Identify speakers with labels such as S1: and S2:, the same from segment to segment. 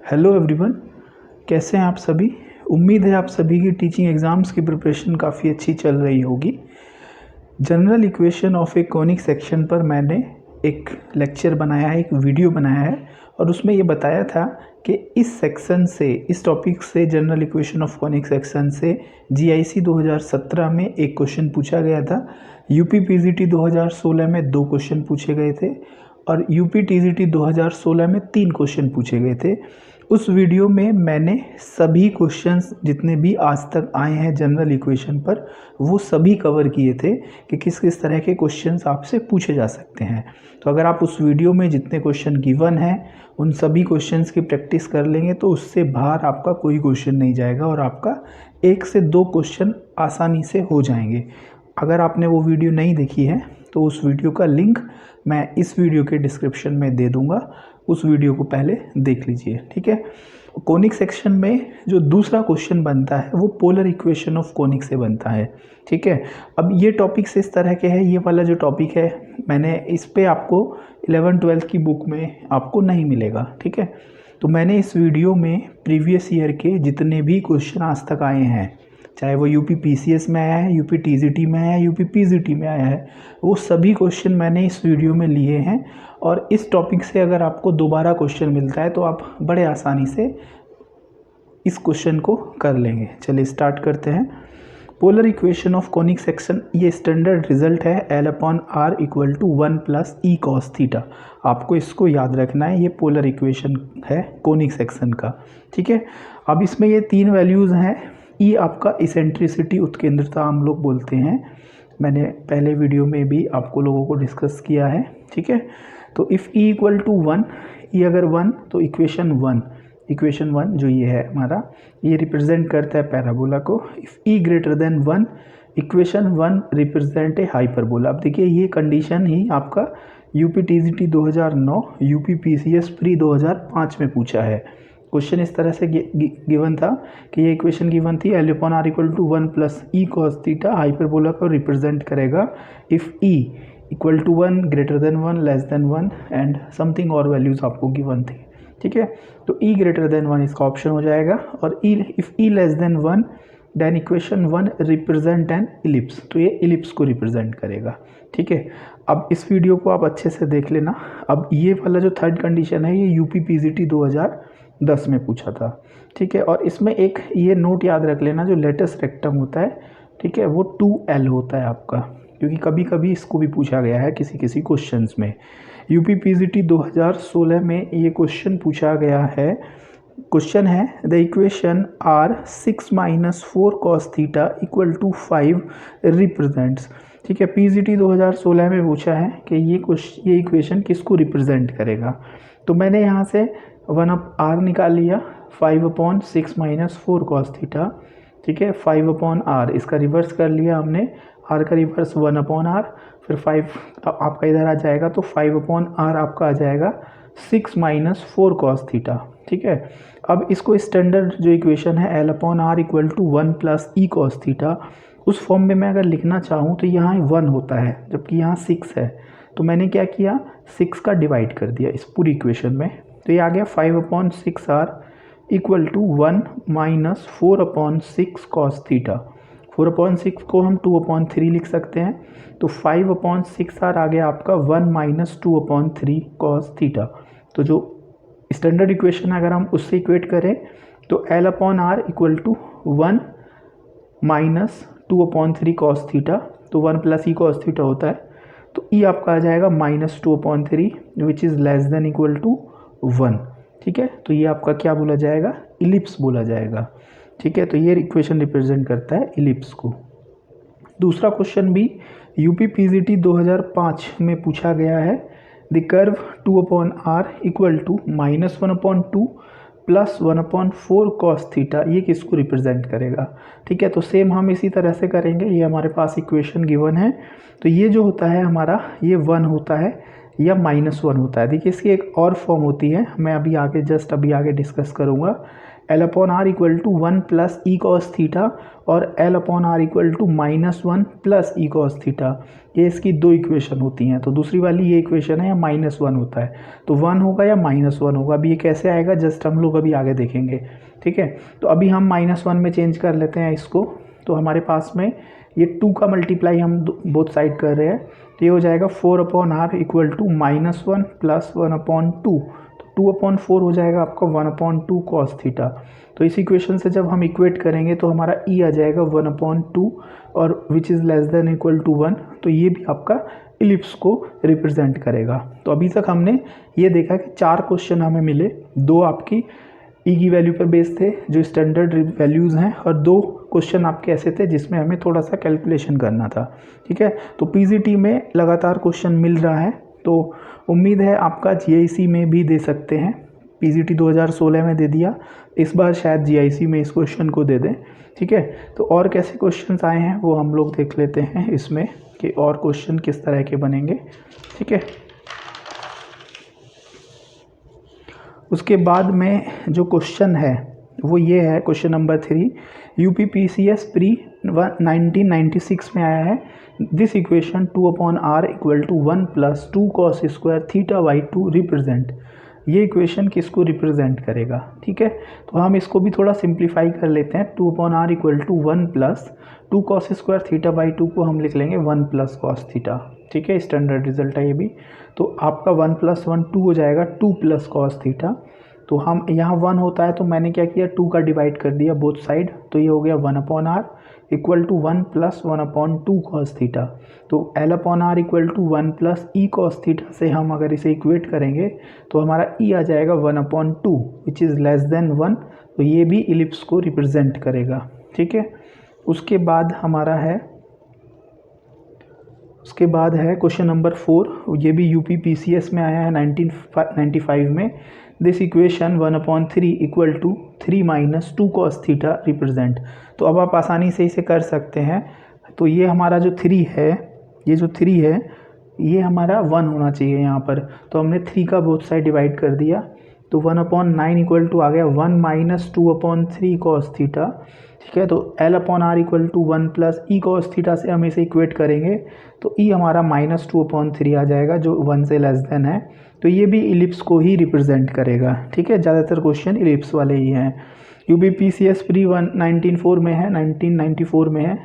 S1: Hello everyone, कैसे हैं आप सभी। उम्मीद है आप सभी की टीचिंग एग्ज़ाम्स की प्रिपरेशन काफ़ी अच्छी चल रही होगी। General equation of A conic section पर मैंने एक लेक्चर बनाया है, एक वीडियो बनाया है और उसमें ये बताया था कि इस सेक्शन से, इस टॉपिक से, general equation of conic section से जीआईसी 2017 में एक क्वेश्चन पूछा गया था। यूपी पीजीटी 2016 में 2 क्वेश्चन पूछे गए थे और यूपी टीजीटी 2016 में 3 क्वेश्चन पूछे गए थे। उस वीडियो में मैंने सभी क्वेश्चंस जितने भी आज तक आए हैं जनरल इक्वेशन पर, वो सभी कवर किए थे कि किस किस तरह के क्वेश्चंस आपसे पूछे जा सकते हैं। तो अगर आप उस वीडियो में जितने क्वेश्चन गिवन हैं उन सभी क्वेश्चंस की प्रैक्टिस कर लेंगे तो उससे बाहर आपका कोई क्वेश्चन नहीं जाएगा और आपका 1 से 2 क्वेश्चन आसानी से हो जाएंगे। अगर आपने वो वीडियो नहीं देखी है तो उस वीडियो का लिंक मैं इस वीडियो के डिस्क्रिप्शन में दे दूंगा, उस वीडियो को पहले देख लीजिए, ठीक है। कोनिक सेक्शन में जो दूसरा क्वेश्चन बनता है वो पोलर इक्वेशन ऑफ कोनिक से बनता है, ठीक है। अब ये टॉपिक्स इस तरह के हैं, ये वाला जो टॉपिक है मैंने इस पे आपको 11-12 की बुक में आपको नहीं मिलेगा, ठीक है। तो मैंने इस वीडियो में प्रीवियस ईयर के जितने भी क्वेश्चन आज तक आए हैं, चाहे वो यूपी पीसीएस में आया है, यूपी टीजीटी में आया है, यूपी पीजीटी में आया है, वो सभी क्वेश्चन मैंने इस वीडियो में लिए हैं। और इस टॉपिक से अगर आपको दोबारा क्वेश्चन मिलता है तो आप बड़े आसानी से इस क्वेश्चन को कर लेंगे। चलिए स्टार्ट करते हैं। Polar equation of conic section, ये स्टैंडर्ड रिजल्ट है L/R = 1 + E cos थीटा। आपको इसको याद रखना है, ये पोलर इक्वेशन है कॉनिक सेक्शन का, ठीक है। अब इसमें ये 3 वैल्यूज़ हैं। E आपका इसेंट्रिसिटी, उत्केंद्रता हम लोग बोलते हैं, मैंने पहले वीडियो में भी आपको लोगों को डिस्कस किया है, ठीक है। तो इफ़ E = 1, E अगर 1 तो इक्वेशन 1 जो ये है हमारा, ये रिप्रेजेंट करता है पैराबोला को। If E > 1, equation 1 represent a hyperbola. अब देखिए ये कंडीशन ही आपका UP TGT 2009, UP PCS pre 2005 में पूछा है। क्वेश्चन इस तरह से गिवन था कि ये इक्वेशन गिवन थी L/R = 1 + E cos theta, hyperbola को रिप्रेजेंट करेगा इफ़ E = 1, > 1, <1 एंड समथिंग और वैल्यूज़ आपको गिवन थी, ठीक है। तो E > 1 इसका ऑप्शन हो जाएगा और if E < 1 then equation 1 represent an ellipse, तो ये इलिप्स को रिप्रेजेंट करेगा, ठीक है। अब इस वीडियो को आप अच्छे से देख लेना। अब ये वाला जो थर्ड कंडीशन है ये यूपी पीजीटी 2010 में पूछा था, ठीक है। और इसमें एक ये नोट याद रख लेना, जो लेटस रेक्टम होता है, ठीक है, वो 2L होता है आपका, क्योंकि कभी कभी इसको भी पूछा गया है किसी किसी क्वेश्चंस में। यूपी पीजीटी 2016 में ये क्वेश्चन पूछा गया है। क्वेश्चन है the equation R 6 - 4 cos theta = 5 represents, ठीक है। पीजीटी 2016 में पूछा है कि ये इक्वेशन किसको रिप्रेजेंट करेगा। तो मैंने यहाँ से 1/R निकाल लिया, 5/6 - 4 cos थीटा, ठीक है, 5/R, इसका रिवर्स कर लिया हमने, R का रिवर्स 1/R, फिर 5 आपका इधर आ जाएगा, तो 5/R आपका आ जाएगा 6 - 4 cos थीटा, ठीक है। अब इसको स्टैंडर्ड जो इक्वेशन है L/R = 1 + E cos थीटा, उस फॉर्म में मैं अगर लिखना चाहूँ तो यहाँ 1 होता है जबकि यहाँ 6 है। तो मैंने क्या किया, 6 का डिवाइड कर दिया इस पूरी इक्वेशन में, तो ये आ गया 5/6R = 1 - 4/6 cos थीटा। 4/6 को हम 2/3 लिख सकते हैं, तो 5/6R आ गया आपका 1 - 2/3 cos थीटा। तो जो स्टैंडर्ड इक्वेशन अगर हम उससे इक्वेट करें तो L/R = 1 - 2/3 cos थीटा, तो 1 + E cos थीटा होता है, तो E आपका आ जाएगा -2/3 विच इज़ <= 1, ठीक है। तो ये आपका क्या बोला जाएगा, इलिप्स बोला जाएगा, ठीक है। तो ये इक्वेशन रिप्रेजेंट करता है इलिप्स को। दूसरा क्वेश्चन भी यूपी पीजीटी 2005 में पूछा गया है। The curve 2/R = -1/2 + 1/4 cos theta, ये किसको रिप्रेजेंट करेगा, ठीक है। तो सेम हम इसी तरह से करेंगे, ये हमारे पास इक्वेशन गिवन है, तो ये जो होता है हमारा, ये 1 होता है या -1 होता है। देखिए इसकी एक और फॉर्म होती है, मैं अभी आगे डिस्कस करूँगा। L upon are equal to 1 plus E cos theta और L upon are equal to -1 plus E cos theta, ये इसकी दो इक्वेशन होती हैं। तो दूसरी वाली ये इक्वेशन है या -1 होता है, तो 1 होगा या -1 होगा। अभी ये कैसे आएगा जस्ट हम लोग अभी आगे देखेंगे, ठीक है। तो अभी हम -1 में चेंज कर लेते हैं इसको। तो हमारे पास में ये 2 का मल्टीप्लाई हम बोथ साइड कर रहे हैं, तो ये हो जाएगा 4 upon are equal to -1 plus 1/2। तो 2/4 हो जाएगा आपका 1/2 कॉस थीटा। तो इस इक्वेशन से जब हम इक्वेट करेंगे तो हमारा ई आ जाएगा 1/2 और which is less than equal to 1। तो ये भी आपका इलिप्स को रिप्रेजेंट करेगा। तो अभी तक हमने ये देखा कि 4 क्वेश्चन हमें मिले, 2 आपकी ई की वैल्यू पर बेस थे जो स्टैंडर्ड वैल्यूज़ हैं, और 2 क्वेश्चन आपके ऐसे थे जिसमें हमें थोड़ा सा कैलकुलेशन करना था, ठीक है। तो पीजीटी में लगातार क्वेश्चन मिल रहा है, तो उम्मीद है आपका जीआईसी में भी दे सकते हैं। पीजीटी 2016 में दे दिया, इस बार शायद जीआईसी में इस क्वेश्चन को दे दें, ठीक है। तो और कैसे क्वेश्चंस आए हैं वो हम लोग देख लेते हैं इसमें कि और क्वेश्चन किस तरह के बनेंगे, ठीक है। उसके बाद में जो क्वेश्चन है वो ये है, क्वेश्चन नंबर 3 यूपीपीसीएस प्री 1996 में आया है। This equation 2/r equal to 1 plus 2 cos square theta by 2 represent, ये इक्वेशन किसको रिप्रेजेंट करेगा, ठीक है। तो हम इसको भी थोड़ा सिंप्लीफाई कर लेते हैं। 2/r equal to 1 plus 2 cos square theta by 2 को हम लिख लेंगे 1 प्लस कॉस थीटा, ठीक है। स्टैंडर्ड रिजल्ट है ये भी। तो आपका 1 + 1 2 हो जाएगा 2 प्लस कॉस थीटा। तो हम यहाँ 1 होता है तो मैंने क्या किया 2 का डिवाइड कर दिया बोथ साइड, तो ये हो गया 1/r equal to 1 plus 1/2 cos theta. तो L/r equal to 1 plus E cos theta से हम अगर इसे इक्वेट करेंगे तो हमारा ई आ जाएगा 1/2 विच इज़ लेस देन 1। तो ये भी इलिप्स को रिप्रेजेंट करेगा, ठीक है। उसके बाद है क्वेश्चन नंबर 4, ये भी यूपीपीसीएस में आया है 1995 में। This equation 1/3 equal to 3 minus 2 cos theta represent. तो अब आप आसानी से इसे कर सकते हैं। तो ये हमारा जो 3 है, ये हमारा 1 होना चाहिए यहाँ पर, तो हमने 3 का बोथ साइड डिवाइड कर दिया। तो 1/9 इक्वल टू आ गया 1 माइनस 2/3 कॉस थीटा, ठीक है। तो L/r equal to 1 plus E cos theta से हम इसे इक्वेट करेंगे तो ई हमारा -2/3 आ जाएगा जो 1 से लेस देन है। तो ये भी इलिप्स को ही रिप्रेजेंट करेगा, ठीक है। ज़्यादातर क्वेश्चन इलिप्स वाले ही हैं। यूपीपीसीएस प्री 1994 में है।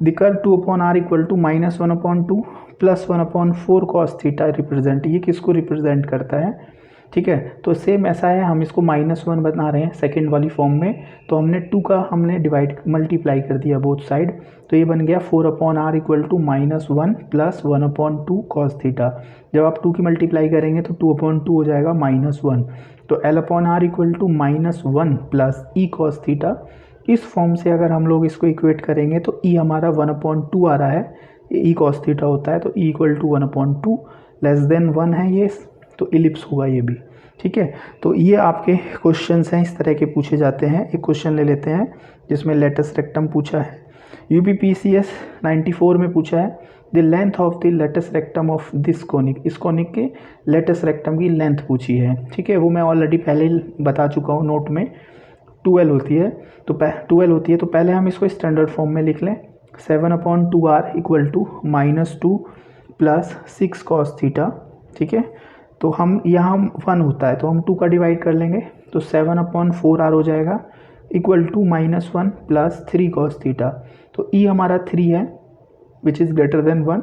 S1: The curve 2/r equal to -1/2 plus 1/4 cos theta represent, ये किसको रिप्रेजेंट करता है, ठीक है। तो सेम ऐसा है, हम इसको -1 बना रहे हैं सेकंड वाली फॉर्म में। तो हमने 2 का मल्टीप्लाई कर दिया बोथ साइड, तो ये बन गया 4/r equal to -1 plus 1/2 cos theta. जब आप 2 की मल्टीप्लाई करेंगे तो 2/2 हो जाएगा -1। तो L/r equal to -1 plus E cos theta. इस फॉर्म से अगर हम लोग इसको इक्वेट करेंगे तो ई हमारा 1/2 आ रहा है, ई कॉस थीटा होता है, तो e equal to 1/2 less than 1 है ये, तो इलिप्स होगा ये भी, ठीक है। तो ये आपके क्वेश्चंस हैं, इस तरह के पूछे जाते हैं। एक क्वेश्चन ले लेते हैं जिसमें लेटस रेक्टम पूछा है। यूपीपीसीएस 94 में पूछा है the length of the latus rectum of this conic, इस कोनिक के लेटस रेक्टम की लेंथ पूछी है, ठीक है। वो मैं ऑलरेडी पहले ही बता चुका हूँ, नोट में 12 होती है। तो 12 होती है, तो पहले हम इसको स्टैंडर्ड फॉर्म में लिख लें। 7/2r equal to -2 plus 6 cos theta, ठीक है। तो हम यहाँ 1 होता है तो हम 2 का डिवाइड कर लेंगे, तो 7/4r हो जाएगा equal to -1 plus 3 cos theta. तो ई हमारा 3 है विच इज़ ग्रेटर देन 1,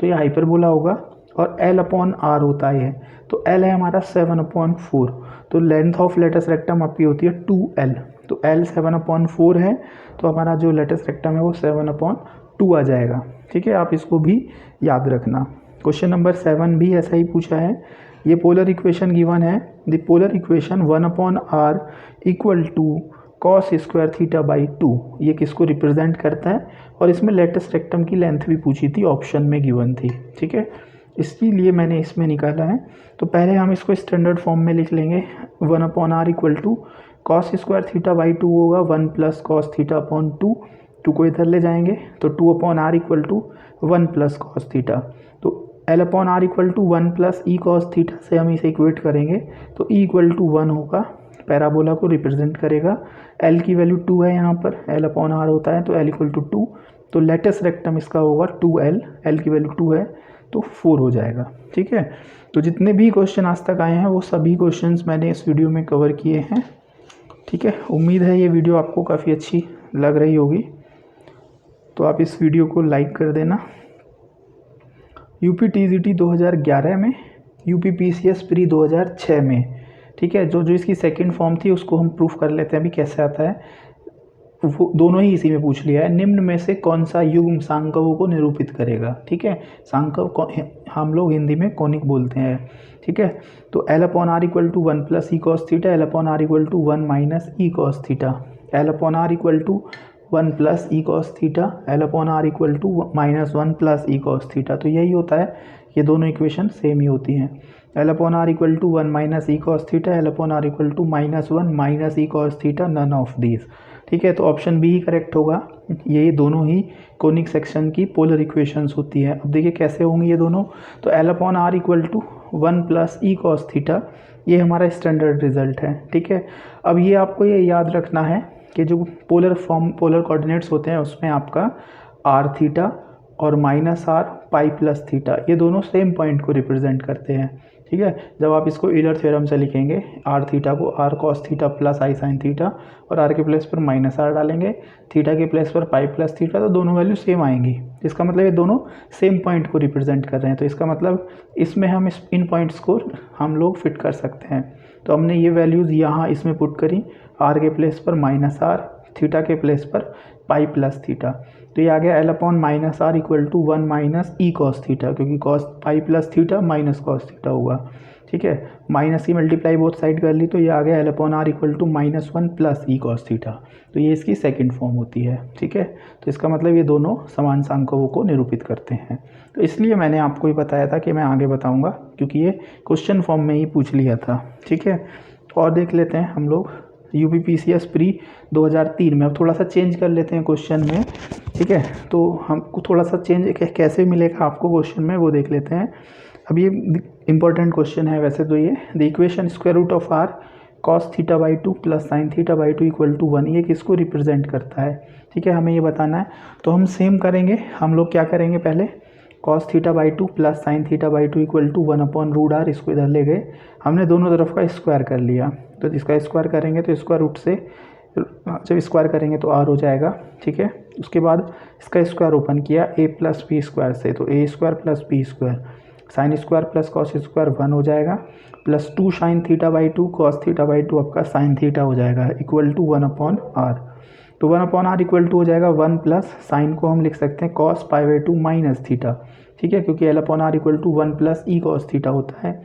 S1: तो ये हाइपरबोला होगा। और L/r होता है, तो L है हमारा 7/4। तो लेंथ ऑफ लेटस रेक्टम आपकी होती है 2L, तो L 7/4 है, तो हमारा जो लेटस रेक्टम है वो 7/2 आ जाएगा, ठीक है। आप इसको भी याद रखना। क्वेश्चन नंबर 7 भी ऐसा ही पूछा है। ये पोलर इक्वेशन गिवन है, the polar equation 1/r equal to cos square theta by 2, ये किसको रिप्रेजेंट करता है। और इसमें लेटस रेक्टम की लेंथ भी पूछी थी, ऑप्शन में गिवन थी, ठीक है। इसीलिए मैंने इसमें निकाला है। तो पहले हम इसको स्टैंडर्ड फॉर्म में लिख लेंगे। 1/r equal to cos square theta by 2 होगा 1 प्लस कॉस थीटा अपॉन 2, 2 को इधर ले जाएंगे तो 2/r equal to 1 plus cos theta. तो L/r equal to 1 plus E cos theta से हम इसे इक्वेट करेंगे तो ई इक्वल टू 1 होगा पैराबोला को रिप्रेजेंट करेगा। एल की वैल्यू 2 है यहाँ पर, एल अपॉन आर होता है तो एल इक्वल टू 2, तो लेटेस्ट रेक्टम इसका होगा 2l, एल की वैल्यू 2 है तो 4 हो जाएगा। ठीक है, तो जितने भी क्वेश्चन आज तक आए हैं वो सभी क्वेश्चंस मैंने इस वीडियो में कवर किए हैं। ठीक है, उम्मीद है ये वीडियो आपको काफ़ी अच्छी लग रही होगी, तो आप इस वीडियो को लाइक कर देना। यूपी टीजीटी 2011 में, यूपी पीसीएस प्री 2006 में, ठीक है, जो इसकी सेकंड फॉर्म थी उसको हम प्रूफ कर लेते हैं अभी कैसे आता है। वो दोनों ही इसी में पूछ लिया है। निम्न में से कौन सा युग्म सांकवों को निरूपित करेगा। ठीक है, सांकव हम लोग हिंदी में कॉनिक बोलते हैं। ठीक है, तो L upon are equal to 1 plus E cos theta, L upon are equal to 1 minus E cos theta, L upon are equal to 1 plus E cos theta, L upon are equal to minus 1 plus E cos theta. तो यही होता है, ये दोनों equation same ही होती हैं। L upon are equal to 1 minus E cos theta, L upon are equal to minus 1 minus E cos theta, none of these. ठीक है, तो ऑप्शन बी ही करेक्ट होगा। ये दोनों ही कोनिक सेक्शन की पोलर इक्वेशंस होती है। अब देखिए कैसे होंगी ये दोनों। तो L upon are equal to 1 plus E cos theta, ये हमारा स्टैंडर्ड रिजल्ट है। ठीक है, अब ये आपको ये याद रखना है कि जो पोलर कोऑर्डिनेट्स होते हैं उसमें आपका आर थीटा और minus r pi plus theta, ये दोनों सेम पॉइंट को रिप्रेजेंट करते हैं। ठीक है, जब आप इसको यूलर थ्योरम से लिखेंगे, आर थीटा को r cos theta plus i sine theta, और आर के प्लेस पर माइनस आर डालेंगे, थीटा के प्लेस पर पाई प्लस थीटा, तो दोनों वैल्यू सेम आएंगी। इसका मतलब ये दोनों सेम पॉइंट को रिप्रेजेंट कर रहे हैं। तो इसका मतलब इसमें हम इन पॉइंट्स को हम लोग फिट कर सकते हैं। तो हमने ये वैल्यूज़ यहाँ इसमें पुट करी, आर के प्लेस पर माइनस आर, थीटा के प्लेस पर पाई प्लस थीटा। तो ये आ गया L upon minus R equal to 1 minus E cos theta, क्योंकि cos pi plus theta minus cos theta होगा। ठीक है, माइनस की मल्टीप्लाई बोथ साइड कर ली, तो ये आ गया L upon are equal to minus 1 plus E cos theta. तो ये इसकी सेकंड फॉर्म होती है। ठीक है, तो इसका मतलब ये दोनों समान सांकवों को निरूपित करते हैं। तो इसलिए मैंने आपको ये बताया था कि मैं आगे बताऊँगा, क्योंकि ये क्वेश्चन फॉर्म में ही पूछ लिया था। ठीक है, और देख लेते हैं हम लोग यूपी पीसीएस प्री 2003 में। अब थोड़ा सा चेंज कर लेते हैं क्वेश्चन में। ठीक है, तो हमको थोड़ा सा चेंज कैसे मिलेगा आपको क्वेश्चन में वो देख लेते हैं। अब ये इंपॉर्टेंट क्वेश्चन है वैसे तो। ये the equation square root of r cos theta by 2 plus sine theta by 2 equal to 1, ये किसको रिप्रेजेंट करता है। ठीक है, हमें ये बताना है। तो हम सेम करेंगे, हम लोग क्या करेंगे, पहले cos theta by 2 plus sine theta by 2 equal to 1 upon root r, इसको इधर ले गए, हमने दोनों तरफ का स्क्वायर कर लिया। तो इसका स्क्वायर करेंगे तो स्क्वायर रूट से जब स्क्वायर करेंगे तो आर हो जाएगा। ठीक है, उसके बाद इसका स्क्वायर ओपन किया ए प्लस बी स्क्वायर से, तो A square plus B square, sine square plus cos square 1 हो जाएगा, plus 2 sine theta by 2 cos theta by 2 आपका साइन थीटा हो जाएगा, इक्वल टू 1 अपॉन आर। तो 1 अपॉन आर इक्वल टू हो जाएगा 1 प्लस साइन को हम लिख सकते हैं cos pi by 2 minus theta. ठीक है, क्योंकि l upon are equal to 1 plus E cos theta होता है,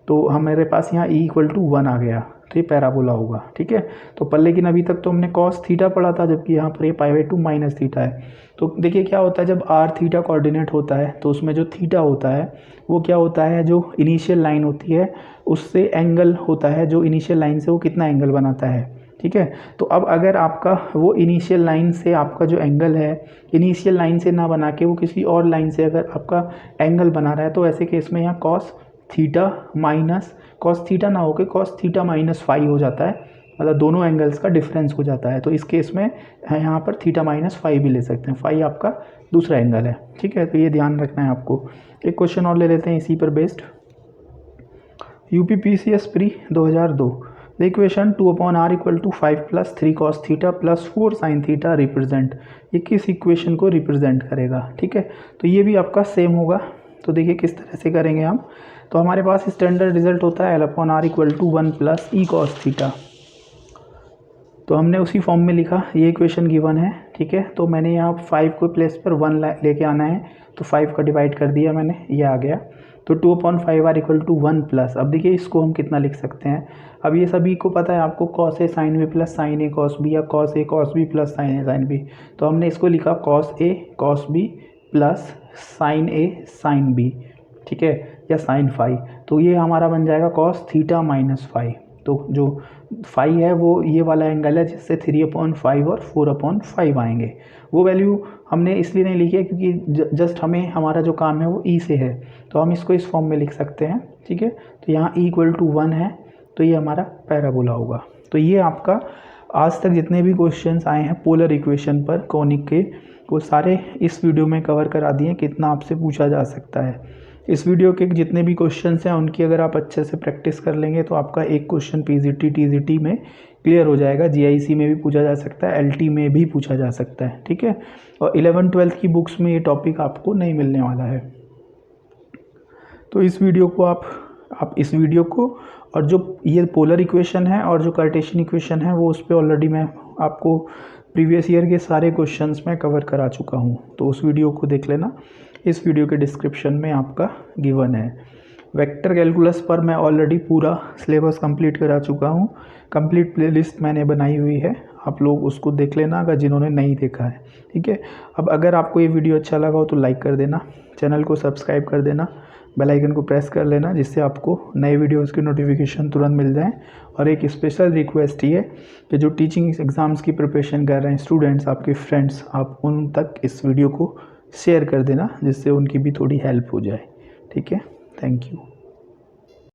S1: तो हमारे पास यहाँ ई इक्वल टू 1 आ गया, तो ये पैराबोला होगा। ठीक है, तो पर लेकिन अभी तक तो हमने कॉस थीटा पढ़ा था, जबकि यहाँ पर ये पाई बाई 2 माइनस थीटा है। तो देखिए क्या होता है, जब आर थीटा कोऑर्डिनेट होता है तो उसमें जो थीटा होता है वो क्या होता है, जो इनिशियल लाइन होती है उससे एंगल होता है, जो इनिशियल लाइन से वो कितना एंगल बनाता है। ठीक है, तो अब अगर आपका वो इनिशियल लाइन से आपका जो एंगल है, इनिशियल लाइन से ना बना के वो किसी और लाइन से अगर आपका एंगल बना रहा है, तो ऐसे केस में यहाँ cos theta minus cos theta ना होकर कॉस थीटा माइनस फाई हो जाता है, मतलब दोनों एंगल्स का डिफरेंस हो जाता है। तो इस केस में यहाँ पर थीटा माइनस फाई भी ले सकते हैं, फाई आपका दूसरा एंगल है। ठीक है, तो ये ध्यान रखना है आपको। एक क्वेश्चन और ले लेते हैं इसी पर based. UP PCS pre 2002, the equation 2 upon are equal to 5 plus 3 cos theta plus 4 sine theta represent, ये किस इक्वेशन को रिप्रेजेंट करेगा। ठीक है, तो ये भी आपका सेम होगा। तो देखिए किस तरह से करेंगे हम। तो हमारे पास स्टैंडर्ड रिजल्ट होता है l upon are equal to 1 plus E cos theta, तो हमने उसी फॉर्म में लिखा, ये इक्वेशन गिवन है। ठीक है, तो मैंने यहाँ 5 को प्लेस पर 1 लेके आना है, तो 5 का डिवाइड कर दिया मैंने, ये आ गया। तो 2 upon 5 r equal to 1 plus, अब देखिए इसको हम कितना लिख सकते हैं। अब ये सभी को पता है आपको, cos A sine B plus sign A cos B, या cos A cos B plus sign A sine B. तो हमने इसको लिखा cos A cos B plus sign A sine B. ठीक है, या साइन फाई, तो ये हमारा बन जाएगा कॉस थीटा माइनस फाई। तो जो फाई है वो ये वाला एंगल है जिससे 3/5 और 4/5 आएंगे। वो वैल्यू हमने इसलिए नहीं लिखी है क्योंकि जस्ट हमें हमारा जो काम है वो ई से है, तो हम इसको इस फॉर्म में लिख सकते हैं। ठीक है, तो यहाँ ई इक्वल टू 1 है, तो ये हमारा पैराबोला होगा। तो ये आपका आज तक जितने भी क्वेश्चंस आए हैं पोलर इक्वेशन पर कोनिक के, वो सारे इस वीडियो में कवर करा दिए कितना आपसे पूछा जा सकता है। इस वीडियो के जितने भी क्वेश्चंस हैं उनकी अगर आप अच्छे से प्रैक्टिस कर लेंगे तो आपका एक क्वेश्चन पीजीटी टीजीटी में क्लियर हो जाएगा, जीआईसी में भी पूछा जा सकता है, एलटी में भी पूछा जा सकता है, ठीक है। और 11-12 की बुक्स में ये टॉपिक आपको नहीं मिलने वाला है। तो इस वीडियो को आप इस वीडियो को और जो ये पोलर इक्वेशन है और जो कार्टेशियन इक्वेशन है वो उस पर ऑलरेडी मैं आपको प्रीवियस ईयर के सारे क्वेश्चंस में कवर करा चुका हूँ, तो उस वीडियो को देख लेना। इस वीडियो के डिस्क्रिप्शन में आपका गिवन है। वेक्टर कैलकुलस पर मैं ऑलरेडी पूरा सिलेबस कंप्लीट करा चुका हूँ, कंप्लीट प्लेलिस्ट मैंने बनाई हुई है, आप लोग उसको देख लेना अगर जिन्होंने नहीं देखा है, ठीक है। अब अगर आपको ये वीडियो अच्छा लगा हो तो लाइक कर देना, चैनल को सब्सक्राइब कर देना, बेल आइकन को प्रेस कर लेना जिससे आपको नए वीडियोस की नोटिफिकेशन तुरंत मिल जाए। और एक स्पेशल रिक्वेस्ट ये कि जो टीचिंग एग्ज़ाम्स की प्रिपरेशन कर रहे हैं स्टूडेंट्स, आपके फ्रेंड्स, आप उन तक इस वीडियो को शेयर कर देना जिससे उनकी भी थोड़ी हेल्प हो जाए, ठीक है। Thank you.